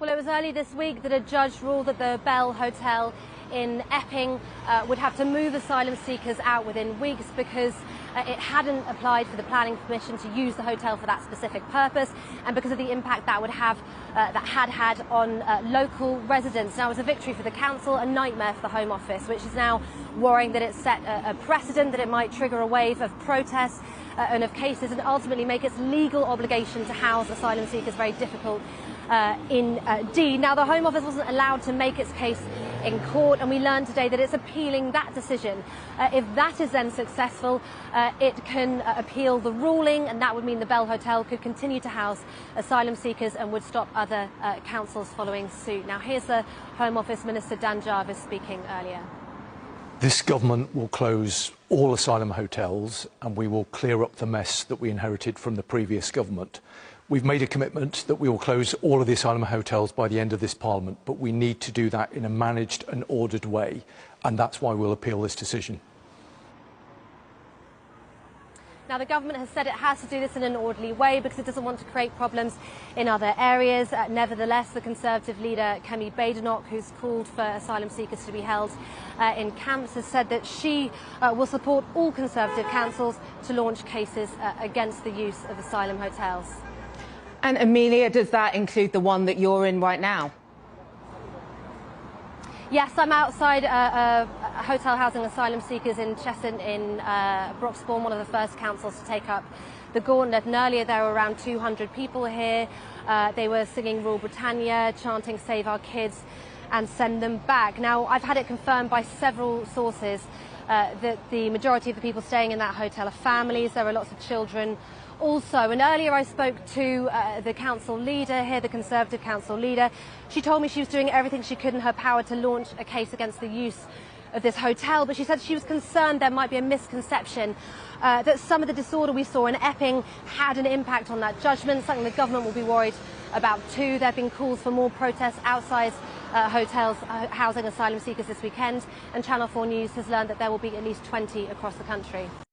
Well, it was early this week that a judge ruled that the Bell Hotel in Epping would have to move asylum seekers out within weeks because it hadn't applied for the planning permission to use the hotel for that specific purpose, and because of the impact that had had on local residents. Now, it was a victory for the council, a nightmare for the Home Office, which is now worrying that it's set a precedent, that it might trigger a wave of protests and of cases, and ultimately make its legal obligation to house asylum seekers very difficult indeed. Now, the Home Office wasn't allowed to make its case in court, and we learned today that it's appealing that decision. If that is then successful, it can appeal the ruling, and that would mean the Bell Hotel could continue to house asylum seekers and would stop other councils following suit. Now, here's the Home Office Minister Dan Jarvis speaking earlier. This government will close all asylum hotels, and we will clear up the mess that we inherited from the previous government. We've made a commitment that we will close all of the asylum hotels by the end of this Parliament, but we need to do that in a managed and ordered way, and that's why we'll appeal this decision. Now, the government has said it has to do this in an orderly way because it doesn't want to create problems in other areas. Nevertheless, the Conservative leader, Kemi Badenoch, who's called for asylum seekers to be held in camps, has said that she will support all Conservative councils to launch cases against the use of asylum hotels. And Amelia, does that include the one that you're in right now? Yes, I'm outside a hotel housing asylum seekers in Cheshunt in Broxbourne, one of the first councils to take up the gauntlet. And earlier there were around 200 people here. They were singing Rule Britannia, chanting Save Our Kids and Send Them Back. Now, I've had it confirmed by several sources that the majority of the people staying in that hotel are families. There are lots of children also. And earlier I spoke to the council leader here, the Conservative council leader. She told me she was doing everything she could in her power to launch a case against the use of this hotel, but she said she was concerned there might be a misconception that some of the disorder we saw in Epping had an impact on that judgment, something the government will be worried about too. There have been calls for more protests outside hotels housing asylum seekers this weekend, and Channel 4 News has learned that there will be at least 20 across the country.